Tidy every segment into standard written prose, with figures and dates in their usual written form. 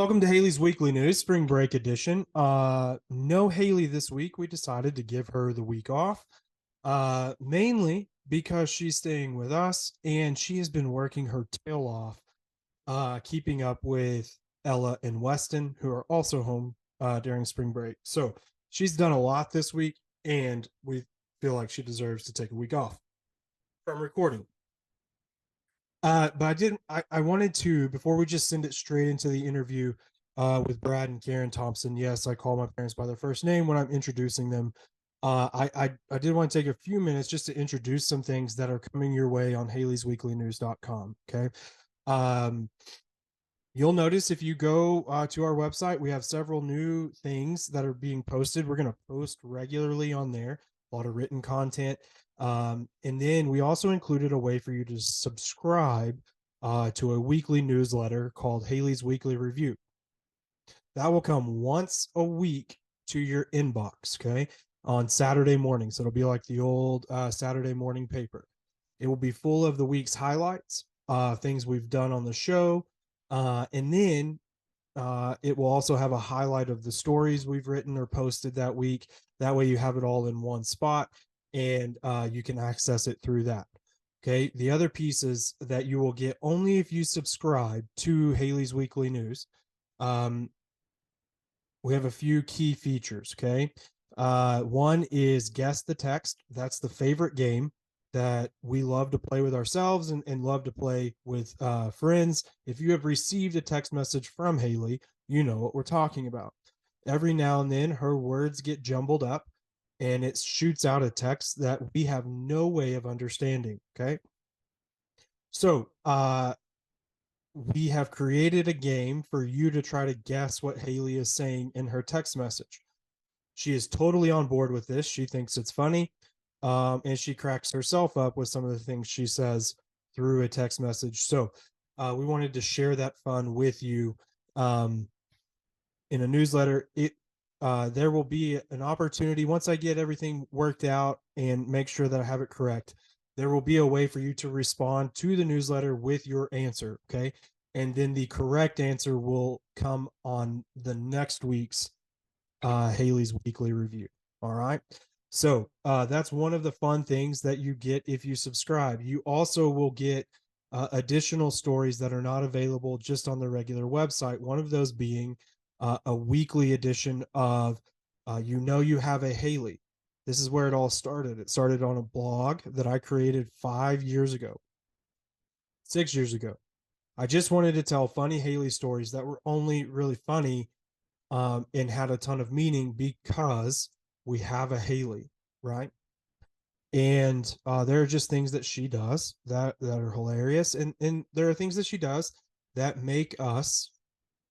Welcome to Haley's Weekly News, Spring Break Edition. No Haley this week. We decided to give her the week off, mainly because she's staying with us and she has been working her tail off, keeping up with Ella and Weston, who are also home during spring break. So she's done a lot this week, and we feel like she deserves to take a week off from recording. But I didn't. I wanted to before we just send it straight into the interview with Brad and Karen Thompson. Yes, I call my parents by their first name when I'm introducing them. I did want to take a few minutes just to introduce some things that are coming your way on Haley'sWeeklyNews.com. Okay. Um, you'll notice if you go to our website, we have several new things that are being posted. We're going to post regularly on there, a lot of written content. And then we also included a way for you to subscribe to a weekly newsletter called Haley's Weekly Review. That will come once a week to your inbox, okay, on Saturday morning. So it'll be like the old Saturday morning paper. It will be full of the week's highlights, things we've done on the show, and then it will also have a highlight of the stories we've written or posted that week. That way you have it all in one spot and you can access it through that. Okay. The other pieces that you will get only if you subscribe to Haley's Weekly News. We have a few key features. Okay. One is Guess the Text. That's the favorite game that we love to play with ourselves and love to play with friends. If you have received a text message from Haley, you know what we're talking about. Every now and then, her words get jumbled up and it shoots out a text that we have no way of understanding. Okay. So, we have created a game for you to try to guess what Haley is saying in her text message. She is totally on board with this. She thinks it's funny. And she cracks herself up with some of the things she says through a text message. So we wanted to share that fun with you in a newsletter. There will be an opportunity once I get everything worked out and make sure that I have it correct. There will be a way for you to respond to the newsletter with your answer. Okay. And then the correct answer will come on the next week's Haley's Weekly Review. All right. So that's one of the fun things that you get if you subscribe. You also will get additional stories that are not available just on the regular website. One of those being a weekly edition of You Know You Have a Haley. This is where it all started. It started on a blog that I created 5 years ago, 6 years ago. I just wanted to tell funny Haley stories that were only really funny and had a ton of meaning because we have a Haley, right? And there are just things that she does that are hilarious, and there are things that she does that make us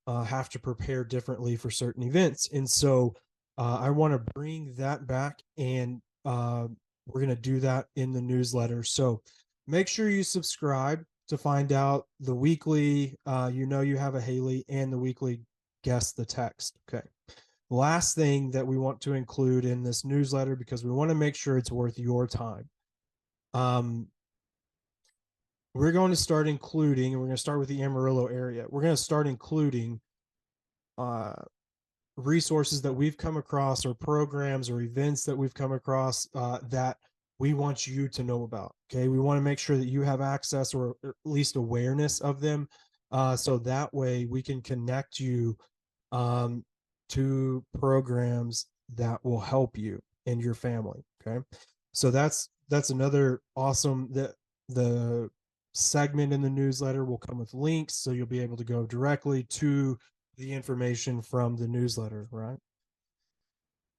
have to prepare differently for certain events. And so I want to bring that back, and we're going to do that in the newsletter. So make sure you subscribe to find out the weekly, You Know You Have a Haley, and the weekly Guess the Text. Okay. Last thing that we want to include in this newsletter, because we want to make sure it's worth your time. We're going to start including, and we're going to start with the Amarillo area. We're going to start including resources that we've come across, or programs or events that we've come across that we want you to know about. Okay. We want to make sure that you have access or at least awareness of them. So that way we can connect you to programs that will help you and your family. Okay. So that's another awesome, that the segment in the newsletter will come with links. So you'll be able to go directly to the information from the newsletter, right?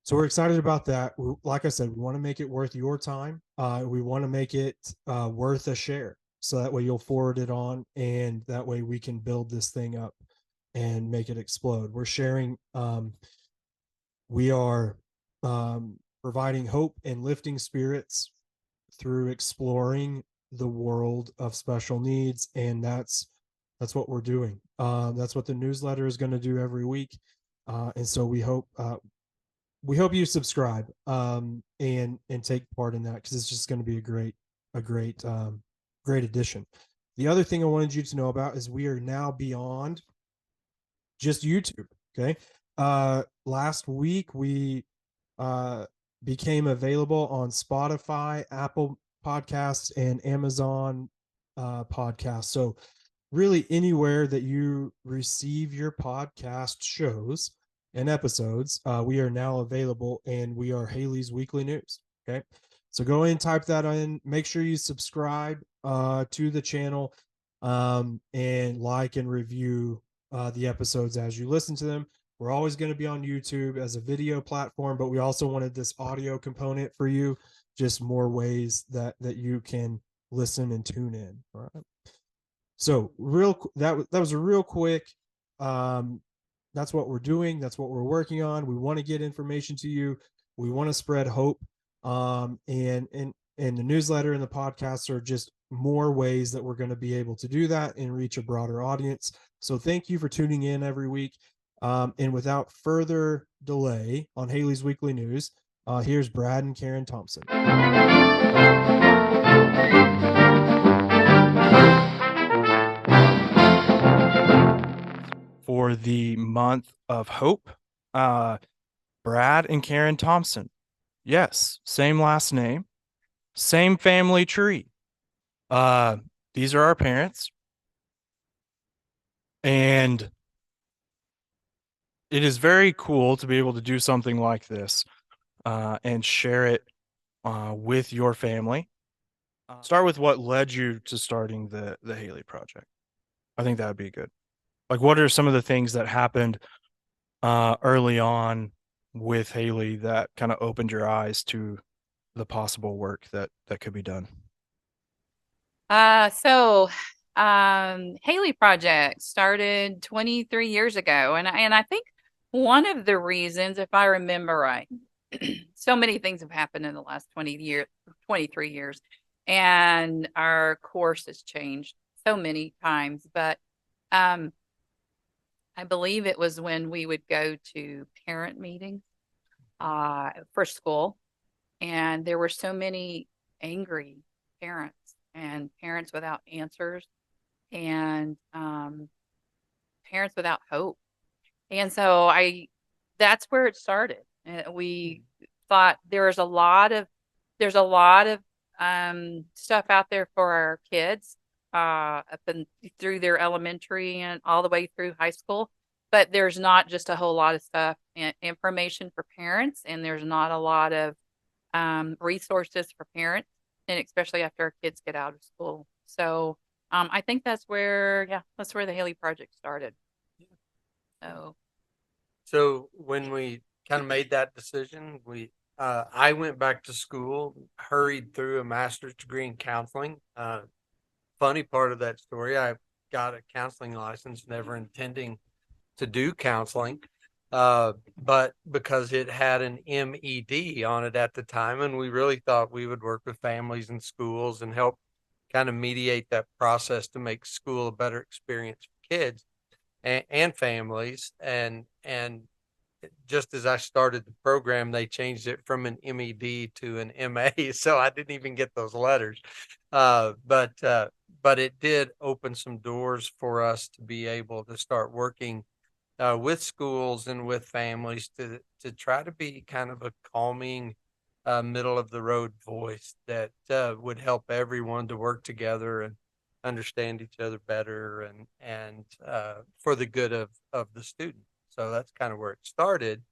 So we're excited about that. Like I said, we want to make it worth your time. We want to make it worth a share. So that way you'll forward it on, and that way we can build this thing up and make it explode. We're sharing, we are providing hope and lifting spirits through exploring the world of special needs. And that's what we're doing. That's what the newsletter is going to do every week. And so we hope you subscribe and take part in that, because it's just going to be a great addition. The other thing I wanted you to know about is we are now beyond just YouTube. Okay. Last week we uh, became available on Spotify, Apple Podcasts, and Amazon Podcasts. So really anywhere that you receive your podcast shows and episodes, we are now available, and we are Haley's Weekly News. Okay. So go in, type that in, make sure you subscribe to the channel, and like and review the episodes as you listen to them. We're always going to be on YouTube as a video platform, but we also wanted this audio component for you, just more ways that you can listen and tune in. All right. So that was a real quick. Um, that's what we're doing. That's what we're working on. We want to get information to you. We want to spread hope. And the newsletter and the podcasts are just more ways that we're going to be able to do that and reach a broader audience. So thank you for tuning in every week. And without further delay on Haley's Weekly News, here's Brad and Karen Thompson. For the month of hope, Brad and Karen Thompson. Yes, same last name, same family tree. These are our parents. And it is very cool to be able to do something like this and share it with your family. Start with what led you to starting the Haley Project. I think that would be good. Like, what are some of the things that happened early on with Haley that kind of opened your eyes to the possible work that could be done? Haley Project started 23 years ago, and I think one of the reasons, if I remember right, so many things have happened in the last 23 years, and our course has changed so many times. But I believe it was when we would go to parent meetings for school, and there were so many angry parents and parents without answers and parents without hope. And so that's where it started. We thought there's a lot of stuff out there for our kids up and through their elementary and all the way through high school. But there's not just a whole lot of stuff and information for parents, and there's not a lot of resources for parents, and especially after our kids get out of school. So I think that's where the Haley Project started. So when we kind of made that decision, I went back to school, hurried through a master's degree in counseling. Funny part of that story, I got a counseling license, never intending to do counseling, but because it had an MED on it at the time, and we really thought we would work with families and schools and help kind of mediate that process to make school a better experience for kids and families. And just as I started the program, they changed it from an MED to an MA, so I didn't even get those letters. But it did open some doors for us to be able to start working with schools and with families to try to be kind of a calming, middle of the road voice that would help everyone to work together and understand each other better and for the good of the student. So that's kind of where it started.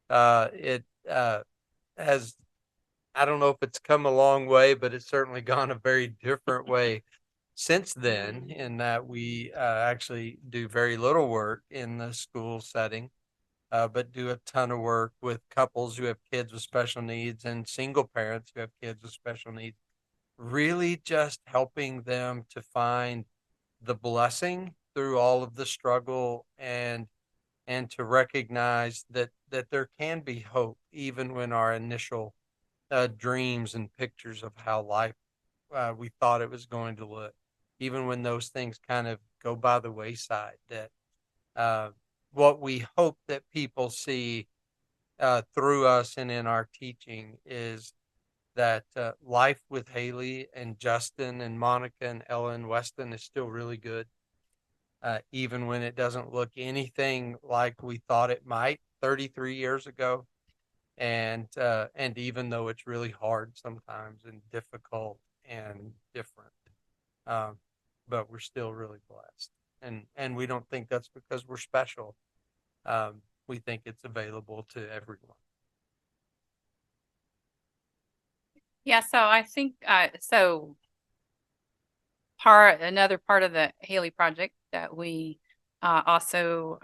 It has, I don't know if it's come a long way, but it's certainly gone a very different way since then, in that we actually do very little work in the school setting, but do a ton of work with couples who have kids with special needs and single parents who have kids with special needs, really just helping them to find the blessing through all of the struggle and to recognize that there can be hope even when our initial dreams and pictures of how life we thought it was going to look, even when those things kind of go by the wayside, that what we hope that people see through us and in our teaching is that life with Haley and Justin and Monica and Ella and Weston is still really good. even when it doesn't look anything like we thought it might 33 years ago. And even though it's really hard sometimes and difficult and different, but we're still really blessed. And we don't think that's because we're special. We think it's available to everyone. Yeah, so I think another part of the Haley project that we also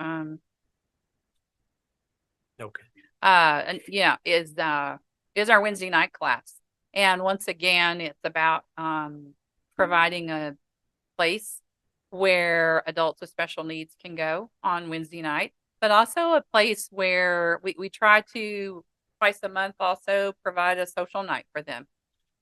Okay. is our Wednesday night class. And once again, it's about providing a place where adults with special needs can go on Wednesday night, but also a place where we try to twice a month also provide a social night for them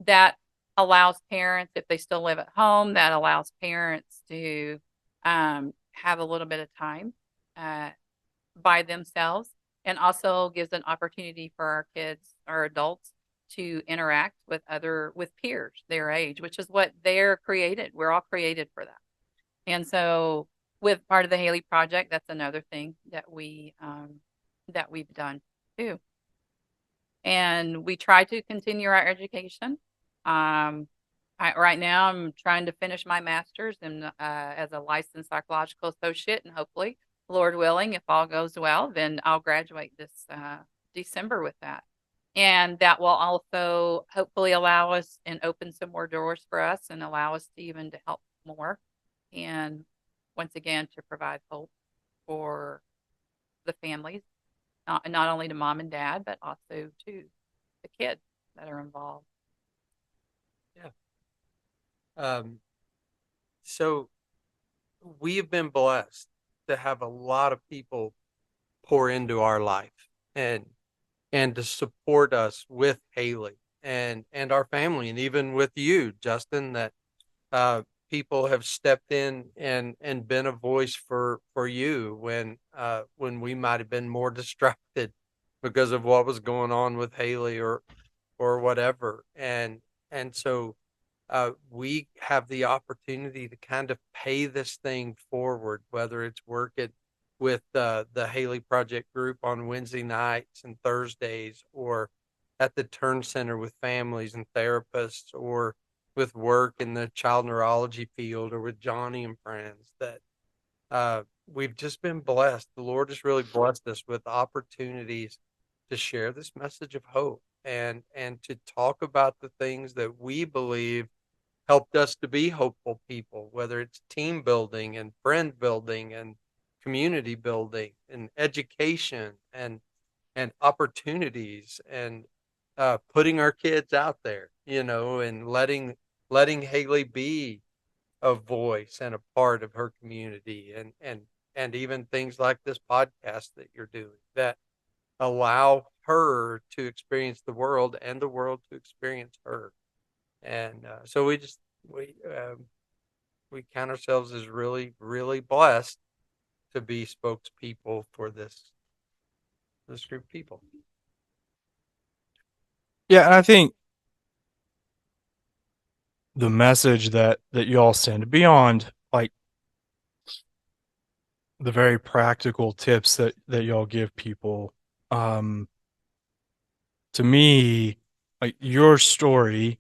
that allows parents, if they still live at home, that allows parents to have a little bit of time by themselves, and also gives an opportunity for our kids or adults to interact with peers their age, which is what they're created. We're all created for that. And so with part of the Haley Project, that's another thing that we've done too. And we try to continue our education. Right now I'm trying to finish my master's in as a licensed psychological associate, and hopefully, Lord willing, if all goes well, then I'll graduate this December with that. And that will also hopefully allow us and open some more doors for us and allow us to even to help more. And once again, to provide hope for the families, not only to mom and dad, but also to the kids that are involved. Yeah. So we have been blessed to have a lot of people pour into our life and to support us with Haley and our family, and even with you, Justin, that people have stepped in and been a voice for you when we might have been more distracted because of what was going on with Haley or whatever. And so we have the opportunity to kind of pay this thing forward, whether it's working with the Haley Project group on Wednesday nights and Thursdays, or at the Turn Center with families and therapists, or with work in the child neurology field, or with Johnny and friends. That we've just been blessed. The Lord has really blessed us with opportunities to share this message of hope and to talk about the things that we believe helped us to be hopeful people, whether it's team building and friend building and community building and education and opportunities, and putting our kids out there, and letting Haley be a voice and a part of her community, and even things like this podcast that you're doing that allow her to experience the world and the world to experience her. And so we count ourselves as really, really blessed to be spokespeople for this group of people. Yeah, and I think the message that y'all send beyond like the very practical tips that y'all give people, to me, like your story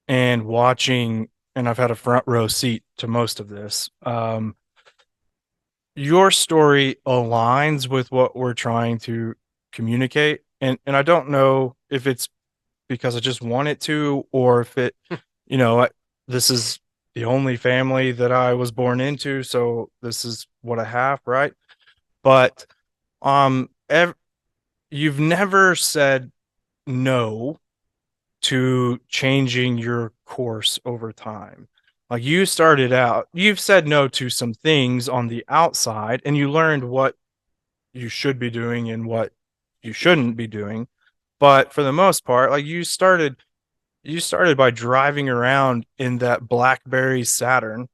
and watching, and I've had a front row seat to most of this, your story aligns with what we're trying to communicate. And I don't know if it's because I just want it to, or if it, this is the only family that I was born into, so this is what I have, right? But you've never said no to changing your course over time. Like you started out, you've said no to some things on the outside, and you learned what you should be doing and what you shouldn't be doing. But for the most part, like you started by driving around in that BlackBerry Saturn.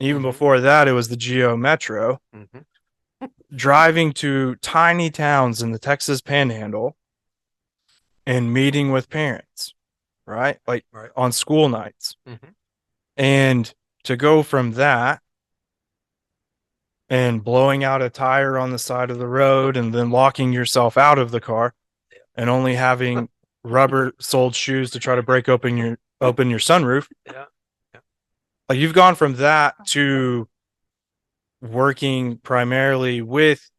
Even before that, it was the Geo Metro. Driving to tiny towns in the Texas Panhandle and meeting with parents, right? Like on school nights. And to go from that and blowing out a tire on the side of the road and then locking yourself out of the car and only having rubber soled shoes to try to break open your sunroof. Yeah. Yeah. Like, you've gone from that to working primarily with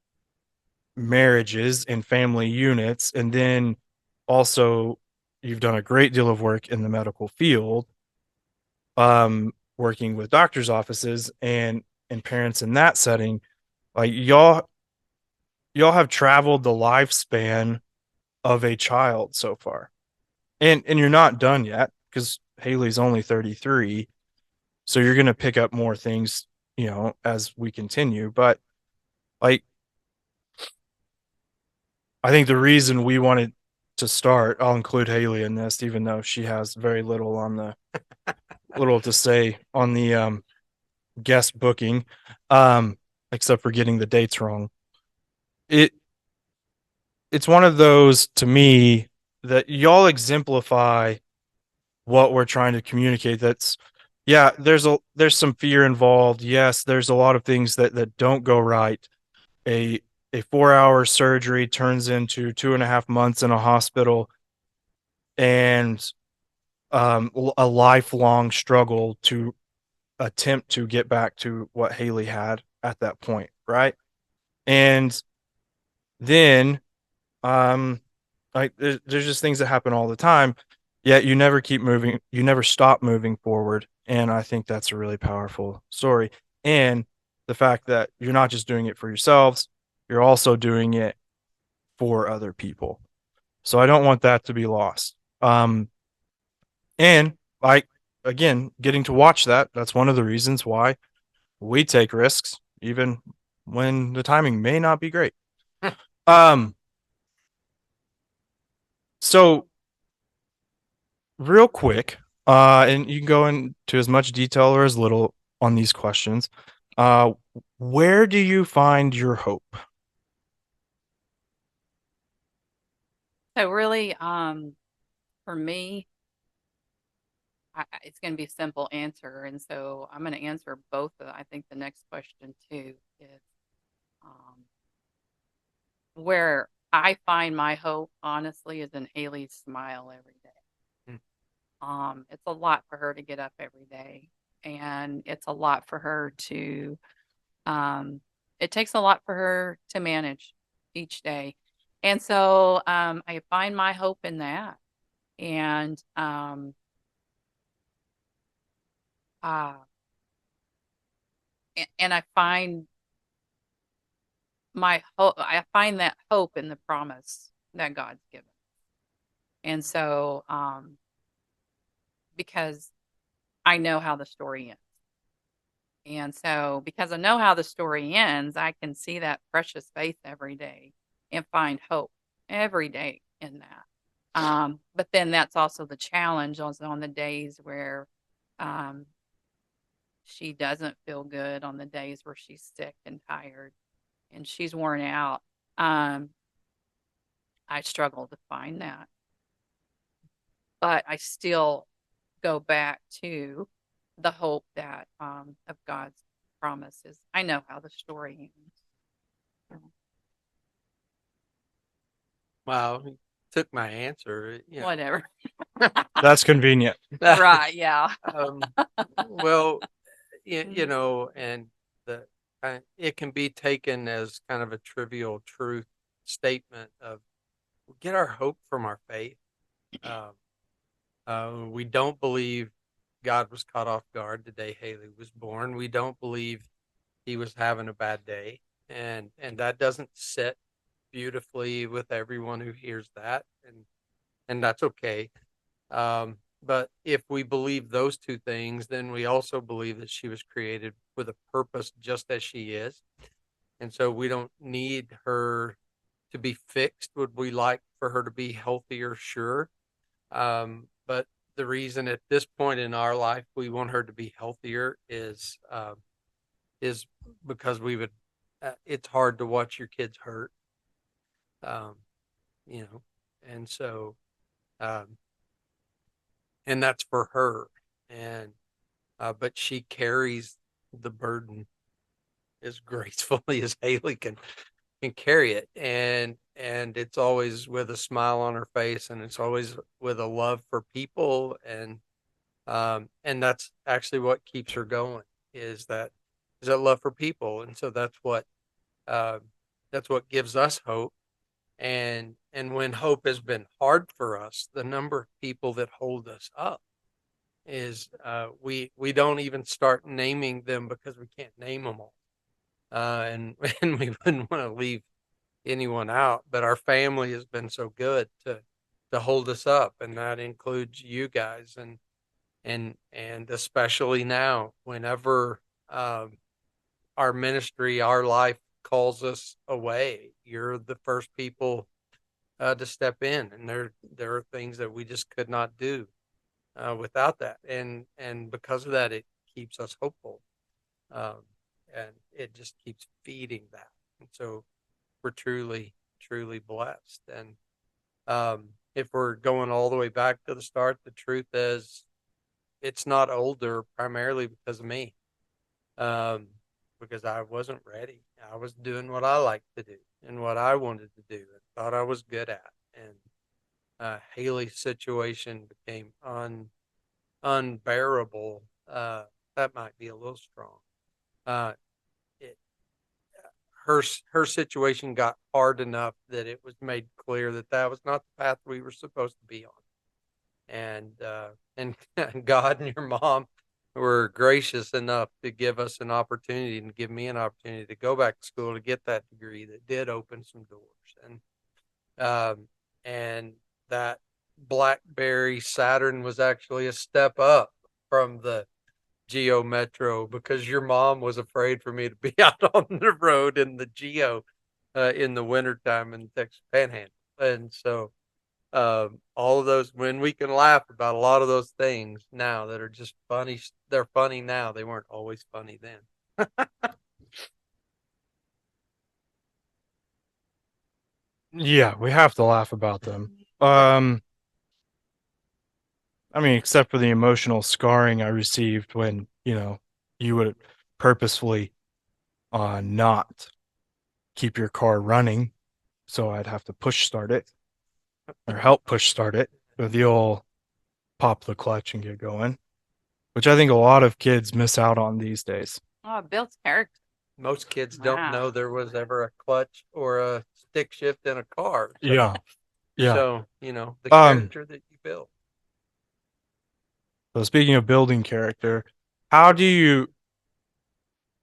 marriages and family units, and then also you've done a great deal of work in the medical field, working with doctors' offices and parents in that setting. Like, y'all have traveled the lifespan of a child so far, and you're not done yet, because Haley's only 33, so you're going to pick up more things, as we continue. But, like, I think the reason we wanted to start, I'll include Haley in this, even though she has very little to say on the guest booking, except for getting the dates wrong. It's one of those, to me, that y'all exemplify what we're trying to communicate. That's, yeah, there's some fear involved. Yes, there's a lot of things that don't go right. A 4-hour surgery turns into 2.5 months in a hospital, and a lifelong struggle to attempt to get back to what Haley had at that point, right? And then, like, there's just things that happen all the time, yet you never keep moving, you never stop moving forward. And I think that's a really powerful story. And the fact that you're not just doing it for yourselves, you're also doing it for other people. So I don't want that to be lost. And, like, again, getting to watch that's one of the reasons why we take risks, even when the timing may not be great. So real quick, and you can go into as much detail or as little on these questions. Where do you find your hope? So really, for me, it's going to be a simple answer. And so I'm going to answer both. I think the next question too is where I find my hope, honestly, is in Haley's smile every day. It's a lot for her to get up every day, and it's a lot for her to, it takes a lot for her to manage each day. And so I find my hope in that. And and I find my hope, I find that hope in the promise that God's given. And so, because I know how the story ends. And so, because I know how the story ends, I can see that precious faith every day and find hope every day in that. But then that's also the challenge on the days where she doesn't feel good, on the days where she's sick and tired and she's worn out. I struggle to find that. But I still go back to the hope that of God's promises. I know how the story ends. Wow, you took my answer. Whatever. That's convenient. Right, yeah. Well, Mhm. and it can be taken as kind of a trivial truth statement of, we get our hope from our faith. We don't believe God was caught off guard the day Haley was born. We don't believe he was having a bad day, and that doesn't sit beautifully with everyone who hears that, and that's okay. But if we believe those two things, then we also believe that she was created with a purpose, just as she is. And so we don't need her to be fixed. Would we like for her to be healthier? Sure. But the reason at this point in our life we want her to be healthier is because we would, it's hard to watch your kids hurt. Um, and so, and that's for her. And but she carries the burden as gracefully as Haley can carry it, and it's always with a smile on her face, and it's always with a love for people, and that's actually what keeps her going is that love for people, and so uh, that's what gives us hope. And when hope has been hard for us, the number of people that hold us up is we don't even start naming them because we can't name them all, and and we wouldn't want to leave anyone out, but our family has been so good to hold us up, and that includes you guys, and especially now, whenever our ministry, our life calls us away, you're the first people to step in, and there are things that we just could not do without that, and because of that, it keeps us hopeful, um, and it just keeps feeding that, and so we're truly blessed. And if we're going all the way back to the start, the truth is it's not older primarily because of me, um, because I wasn't ready. I was doing what I liked to do and what I wanted to do and thought I was good at. And Haley's situation became unbearable. That might be a little strong. Uh, it, her situation got hard enough that it was made clear that that was not the path we were supposed to be on. And God and your mom were gracious enough to give us an opportunity and give me an opportunity to go back to school to get that degree that did open some doors. And that BlackBerry Saturn was actually a step up from the Geo Metro because your mom was afraid for me to be out on the road in the Geo in the wintertime in the Texas Panhandle. And so all of those, when we can laugh about a lot of those things now that are just funny, they're funny now. They weren't always funny then. Yeah, we have to laugh about them. I mean, except for the emotional scarring I received when, you would purposefully not keep your car running. So I'd have to push start it or help push start it with the old pop the clutch and get going, which I think a lot of kids miss out on these days. Oh, Bill's character. Most kids Wow. don't know there was ever a clutch or a stick shift in a car. So, Yeah. Yeah. So, the character that you built. So speaking of building character, how do you,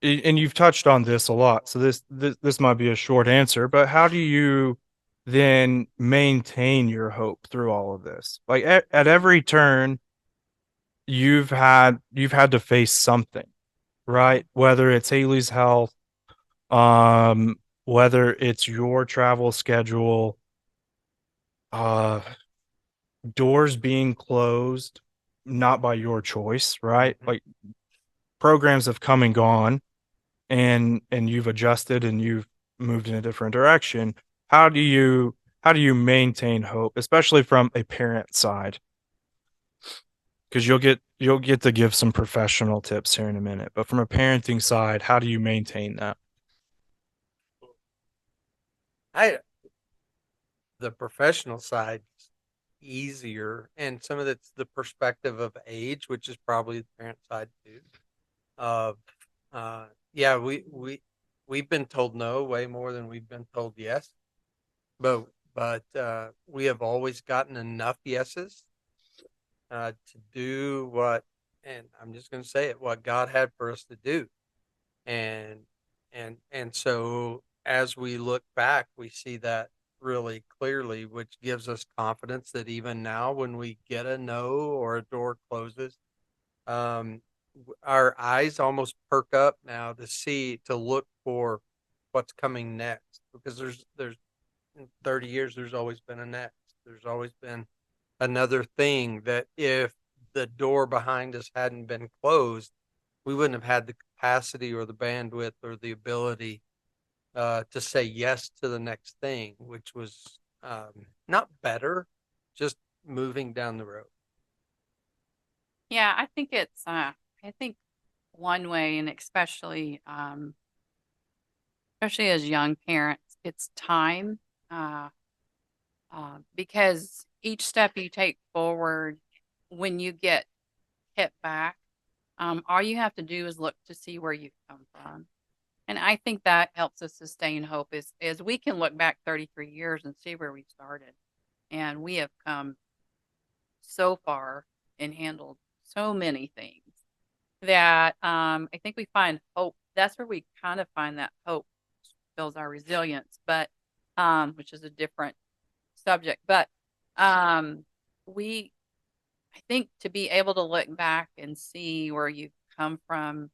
and you've touched on this a lot, so this might be a short answer, but how do you then maintain your hope through all of this? Like at every turn, you've had to face something, right? Whether it's Haley's health, whether it's your travel schedule, uh, doors being closed, not by your choice, right? Like programs have come and gone, and you've adjusted and you've moved in a different direction. How do you maintain hope, especially from a parent side? Because you'll get to give some professional tips here in a minute, but from a parenting side, how do you maintain that? The professional side easier, and some of it's the perspective of age, which is probably the parent side too. Of yeah, we've been told no way more than we've been told yes, but we have always gotten enough yeses to do what, and I'm just going to say it, what God had for us to do, and so as we look back, we see that really clearly, which gives us confidence that even now, when we get a no or a door closes, um, our eyes almost perk up now to look for what's coming next, because there's in 30 years, there's always been a next. There's always been another thing that if the door behind us hadn't been closed, we wouldn't have had the capacity or the bandwidth or the ability to say yes to the next thing, which was not better, just moving down the road. Yeah, I think it's I think one way, and especially as young parents, it's time, because each step you take forward, when you get hit back, all you have to do is look to see where you've come from. And I think that helps us sustain hope is we can look back 33 years and see where we started. And we have come so far and handled so many things that I think we find hope. That's where we kind of find that hope builds our resilience, but which is a different subject. But I think to be able to look back and see where you've come from,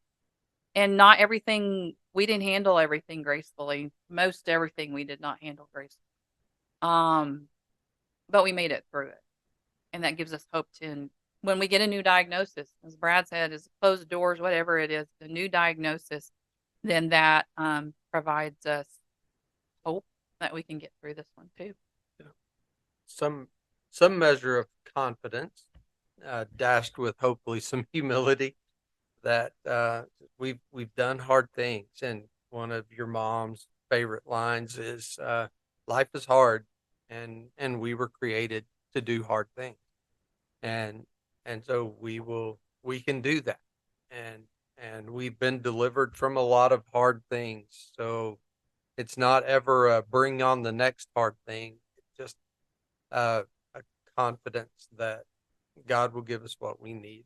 and not everything, we didn't handle everything gracefully. Most everything we did not handle gracefully. But we made it through it. And that gives us hope when we get a new diagnosis, as Brad said, is closed doors, whatever it is, the new diagnosis, then that provides us hope that we can get through this one too. Some measure of confidence, dashed with hopefully some humility, that we've done hard things. And one of your mom's favorite lines is, life is hard, and we were created to do hard things. And so we can do that. And we've been delivered from a lot of hard things. So it's not ever a bring on the next hard thing. It's just a confidence that God will give us what we need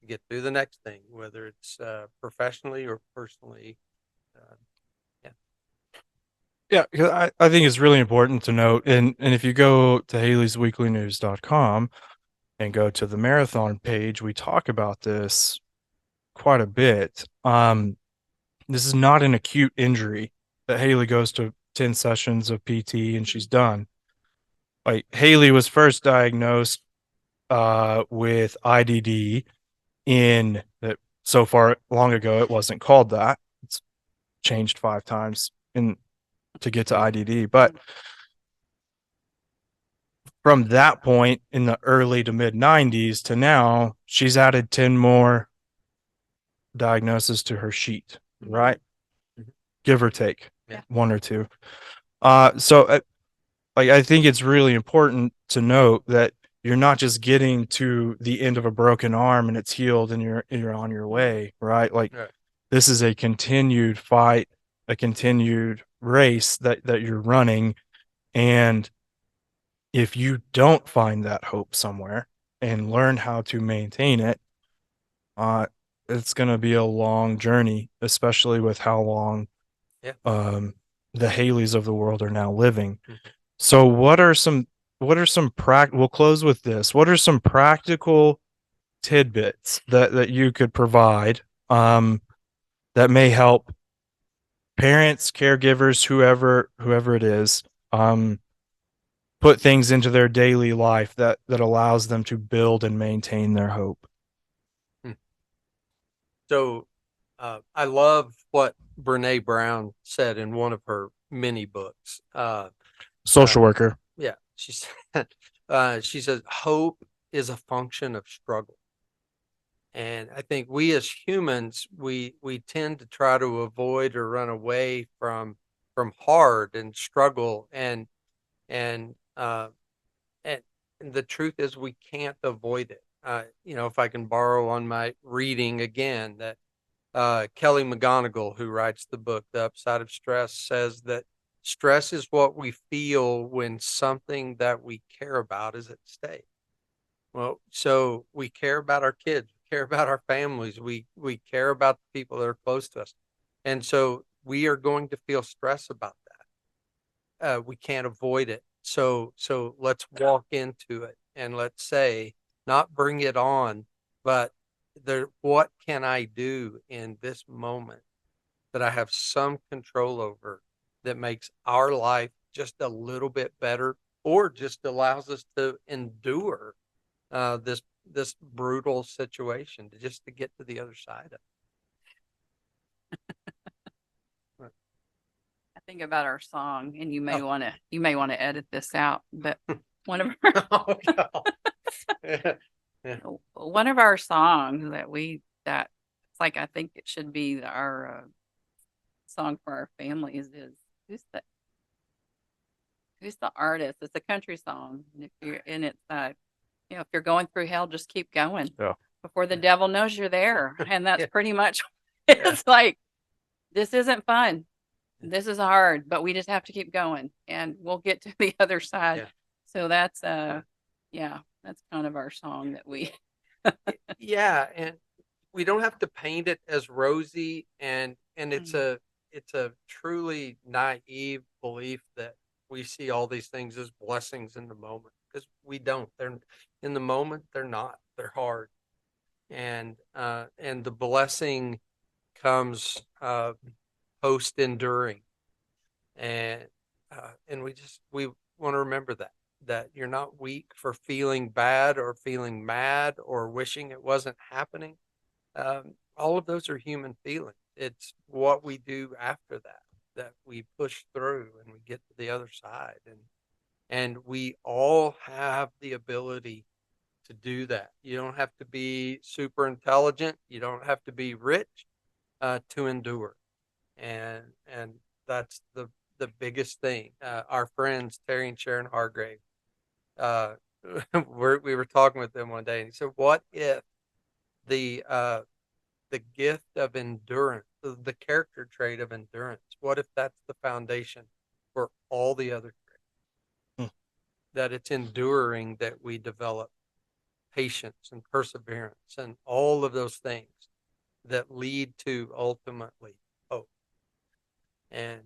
to get through the next thing, whether it's professionally or personally. Yeah, 'cause I think it's really important to note, and if you go to haleysweeklynews.com and go to the marathon page, we talk about this quite a bit. This is not an acute injury that Haley goes to 10 sessions of PT and she's done. Like, Haley was first diagnosed with IDD in that, so far long ago it wasn't called that. It's changed 5 times to get to IDD, but from that point in the early to mid 90s to now, she's added 10 more diagnoses to her sheet, right? Mhm. Give or take, Yeah. 1 or 2. So I think it's really important to note that you're not just getting to the end of a broken arm and it's healed and you're on your way, right? Like, Right. this is a continued fight, a continued race that you're running. And if you don't find that hope somewhere and learn how to maintain it, it's going to be a long journey, especially with how long the Haleys of the world are now living. Mm-hmm. So we'll close with this. What are some practical tidbits that you could provide that may help parents, caregivers, whoever it is, put things into their daily life that allows them to build and maintain their hope? So I love what Brene Brown said in one of her mini books. Social worker. Yeah, she said, she says, hope is a function of struggle. And I think we as humans, we tend to try to avoid or run away from hard and struggle, and the truth is we can't avoid it. If I can borrow on my reading again, that Kelly McGonigal, who writes the book The Upside of Stress, says that stress is what we feel when something that we care about is at stake. Well, so we care about our kids, we care about our families, we care about the people that are close to us. And so we are going to feel stress about that. We can't avoid it. So let's walk into it and let's say, not bring it on, but what can I do in this moment that I have some control over that makes our life just a little bit better, or just allows us to endure this brutal situation to get to the other side of it. I think about our song, and you may want to edit this out, but one of our, one of our songs that like I think it should be our song for our families is who's the artist? It's a country song. And if you're in it, if you're going through hell, just keep going. Yeah. Before the devil knows you're there. And that's Yeah. pretty much Yeah. it's like this isn't fun. This is hard, but we just have to keep going and we'll get to the other side. Yeah. So that's that's kind of our song that we Yeah, and we don't have to paint it as rosy, and it's a truly naive belief that we see all these things as blessings in the moment, because we don't. They're in the moment, they're not. They're hard. And the blessing comes post enduring. And we want to remember that you're not weak for feeling bad or feeling mad or wishing it wasn't happening. All of those are human feelings. It's what we do after that we push through and we get to the other side. And we all have the ability to do that. You don't have to be super intelligent. You don't have to be rich to endure. And that's the biggest thing. Our friends, Terry and Sharon Hargrave, we were talking with them one day, and he said, what if the gift of endurance, the character trait of endurance, what if that's the foundation for all the other traits? That it's enduring that we develop patience and perseverance and all of those things that lead to ultimately hope. And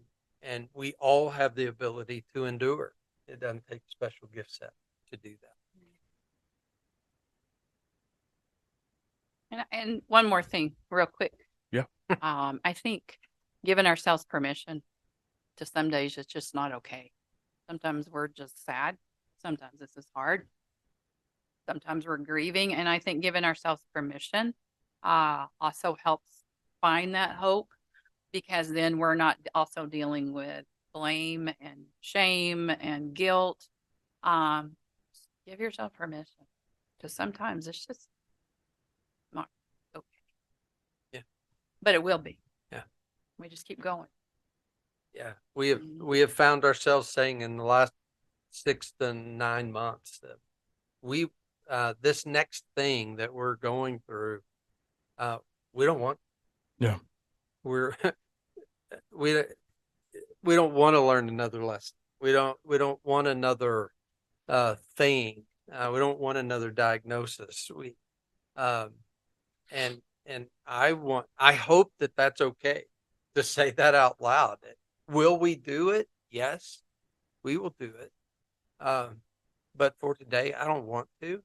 we all have the ability to endure. It doesn't take a special gift set to do that. and one more thing real quick. Yeah. I think giving ourselves permission to some days it's just not okay. Sometimes we're just sad. Sometimes this is hard. Sometimes we're grieving. And I think giving ourselves permission also helps find that hope, because then we're not also dealing with blame and shame and guilt. Give yourself permission, because sometimes it's just not okay. Yeah. But it will be. Yeah. We just keep going. Yeah. We have found ourselves saying in the last 6 to 9 months that this next thing that we're going through, we don't want. Yeah. We don't want to learn another lesson. We don't want another thing. We don't want another diagnosis. And I hope that that's okay to say that out loud. Will we do it? Yes, we will do it. But for today, I don't want to.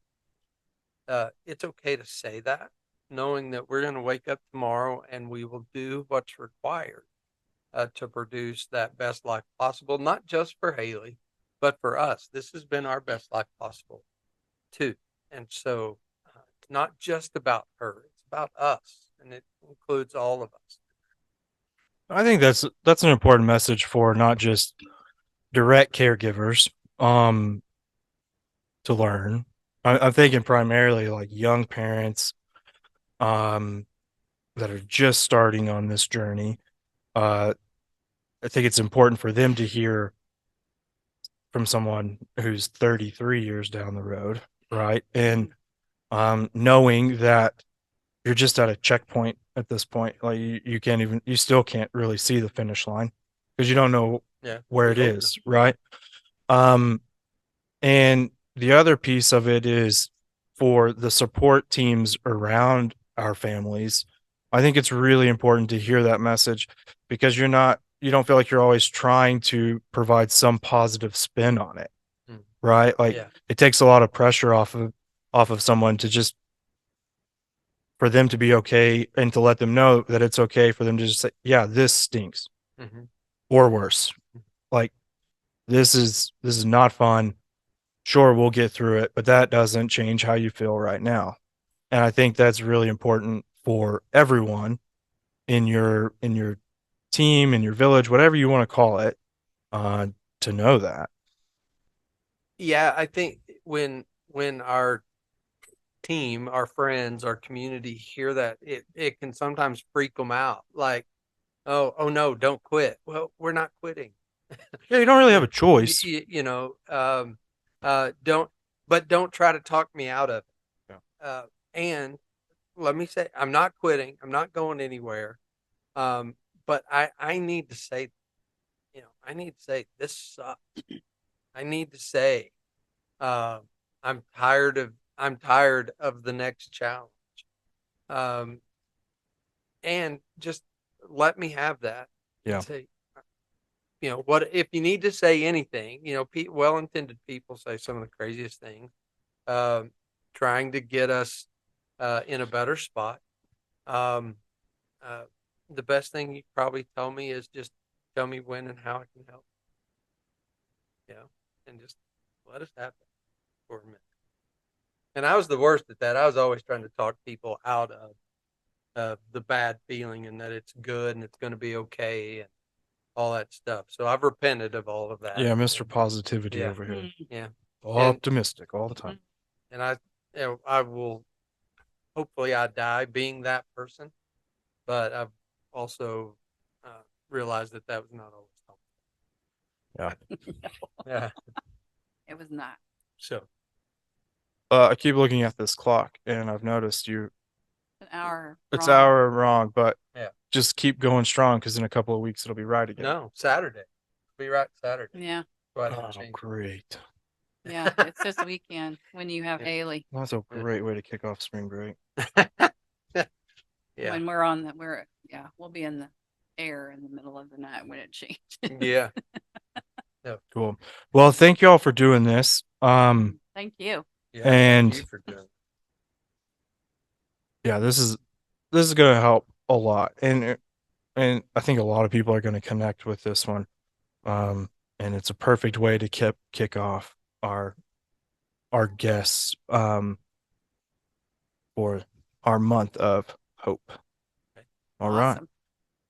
It's okay to say that, knowing that we're going to wake up tomorrow and we will do what's required to produce that best life possible, not just for Haley, but for us. This has been our best life possible too. And so it's not just about her, it's about us, and it includes all of us. I think that's an important message for not just direct caregivers to learn. I'm thinking primarily like young parents that are just starting on this journey. I think it's important for them to hear from someone who's 33 years down the road, right? And knowing that you're just at a checkpoint at this point. Like you still can't really see the finish line because you don't know where it is, right? And the other piece of it is for the support teams around our families. I think it's really important to hear that message, because you don't feel like you're always trying to provide some positive spin on it, right? Like it takes a lot of pressure off of someone to just, for them to be okay and to let them know that it's okay for them to just say, yeah, this stinks or worse. Like this is not fun. Sure, we'll get through it, but that doesn't change how you feel right now. And I think that's really important for everyone in your team, in your village, whatever you want to call it, to know that. Yeah, I think when our team, our friends, our community hear that, it can sometimes freak them out. Like, oh no, don't quit. Well, we're not quitting. Yeah, you don't really have a choice. Don't try to talk me out of it. Yeah. And let me say, I'm not quitting. I'm not going anywhere. But I need to say, I need to say this sucks. I need to say, I'm tired of the next challenge. And just let me have that. Yeah. Say, what if you need to say anything? Well-intended people say some of the craziest things, trying to get us in a better spot. The best thing you probably tell me is just tell me when and how I can help. And just let us have that for a minute. And I was the worst at that. I was always trying to talk people out of the bad feeling and that it's good and it's going to be okay and all that stuff. So I've repented of all of that. Yeah, Mr. Positivity Yeah. over here. Yeah. Optimistic all the time. And I will, hopefully I die being that person, but I've also realized that was not always helpful. Yeah. Yeah. It was not. So I keep looking at this clock and I've noticed An hour. it's wrong. hour wrong, but Yeah. just keep going strong because in a couple of weeks it'll be right again. no, Saturday. Be right Saturday. Yeah. Go ahead and Oh, change. great. Yeah. It's this weekend when you have Yeah. Haley. That's a great way to kick off spring break. Yeah. When we'll be in the air in the middle of the night when it changes. Yeah. Cool. Well, thank you all for doing this. Thank you. Yeah. And- thank you for doing it. Yeah, this is going to help a lot. And I think a lot of people are going to connect with this one. And it's a perfect way to kick off our guests for our month of hope. All right. Awesome.